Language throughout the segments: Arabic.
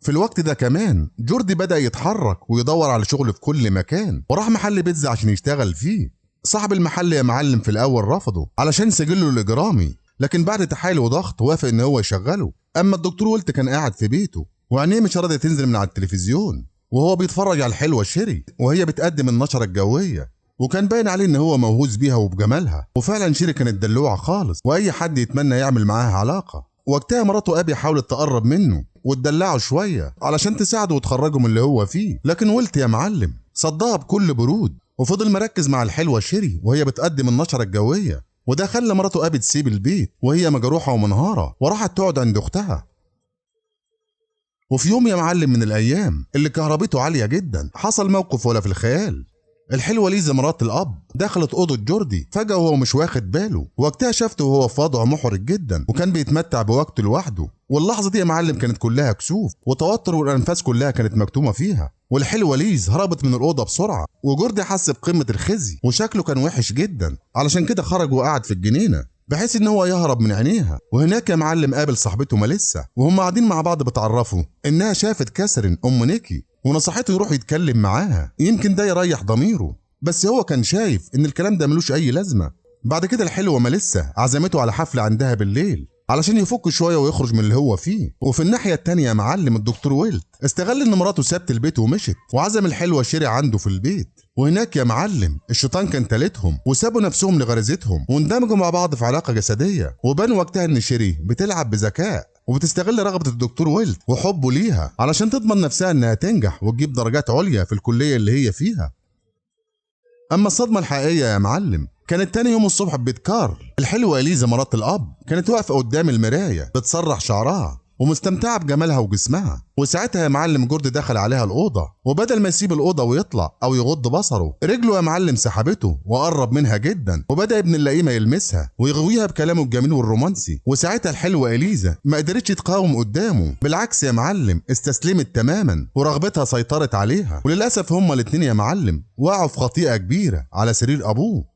في الوقت ده كمان جوردي بدأ يتحرك ويدور على شغل في كل مكان، وراح محل بيتزا عشان يشتغل فيه. صاحب المحل يا معلم في الأول رفضه علشان سجله الإجرامي، لكن بعد تحايل وضغط وافق إن هو يشغله. أما الدكتور ويلت كان قاعد في بيته وعينيه مش راضية تنزل من على التلفزيون، وهو بيتفرج على الحلوة شيري وهي بتقدم النشرة الجوية، وكان باين عليه إن هو موهوس بيها وبجمالها. وفعلا شيري كانت دلوعة خالص وأي حد يتمنى يعمل معاها علاقة. وقتها مراته أبي حاولت تقرب منه وتدلعه شوية علشان تساعده وتخرجه من اللي هو فيه، لكن ويلت يا معلم صدها بكل برود وفضل مركز مع الحلوة شيري وهي بتقدم النشرة الجوية. وده خلى مراته أبي تسيب البيت وهي مجروحة ومنهارة وراحت تقعد عند أختها. وفي يوم يا معلم من الأيام اللي كهربته عالية جدا حصل موقف ولا في الخيال. الحلوة ليزا مرات الأب دخلت أوضة جوردي فجأة وهو مش واخد باله، وقتها شافته وهو في وضع محرج جدا وكان بيتمتع بوقته لوحده. واللحظة دي يا معلم كانت كلها كسوف وتوتر والأنفاس كلها كانت مكتومة فيها. والحلوة ليز هربت من الأوضة بسرعة وجوردي حس بقمة الخزي وشكله كان وحش جدا، علشان كده خرج وقعد في الجنينة بحيث ان هو يهرب من عينيها. وهناك يا معلم قابل صاحبته ماليسا وهم قاعدين مع بعض بتعرفوا انها شافت كاثرين ام نيكي ونصحته يروح يتكلم معاها يمكن ده يريح ضميره، بس هو كان شايف ان الكلام ده ملوش اي لازمه. بعد كده الحلوه ماليسا عزمته على حفله عندها بالليل علشان يفك شويه ويخرج من اللي هو فيه. وفي الناحيه التانيه يا معلم الدكتور ويلت استغل ان مراته سابت البيت ومشت وعزم الحلوه شيري عنده في البيت. وهناك يا معلم الشيطان كان تالتهم وسابوا نفسهم لغريزتهم واندمجوا مع بعض في علاقه جسديه، وبان وقتها ان شيري بتلعب بذكاء وبتستغل رغبه الدكتور ويلت وحبه ليها علشان تضمن نفسها انها تنجح وتجيب درجات عليا في الكليه اللي هي فيها. اما الصدمه الحقيقيه يا معلم كانت تاني يوم الصبح ببيت كارل. الحلوه اليزا مرات الاب كانت واقفه قدام المرايه بتسرح شعرها ومستمتعه بجمالها وجسمها. وساعتها يا معلم جورد دخل عليها الاوضه، وبدل ما يسيب الاوضه ويطلع او يغض بصره رجله يا معلم سحبته وقرب منها جدا وبدا ابن اللئيمه يلمسها ويغويها بكلامه الجميل والرومانسي. وساعتها الحلوه اليزا ما قدرتش تقاوم قدامه، بالعكس يا معلم استسلمت تماما ورغبتها سيطرت عليها. وللاسف هما الاتنين يا معلم وقعوا في خطيئه كبيره على سرير ابوه.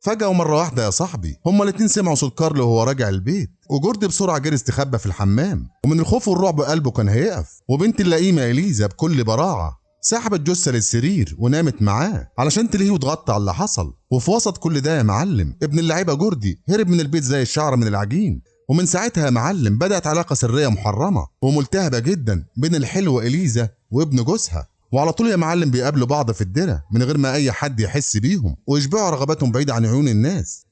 فجأة ومرة واحدة يا صاحبي هما الاتنين سمعوا صوت كارل وهو راجع البيت، وجوردي بسرعة جري استخبى في الحمام، ومن الخوف والرعب قلبه كان هيقف. وبنت اللئيمة إليزا بكل براعة سحبت جثة للسرير ونامت معاه علشان تلهيه وتغطي على اللي حصل. وفي وسط كل ده يا معلم ابن اللعيبة جوردي هرب من البيت زي الشعر من العجين. ومن ساعتها يا معلم بدأت علاقة سرية محرمة وملتهبة جدا بين الحلوة إليزا وابن جوزها، وعلى طول يا معلم بيقابلوا بعض في الدرة من غير ما اي حد يحس بيهم ويشبعوا رغباتهم بعيد عن عيون الناس.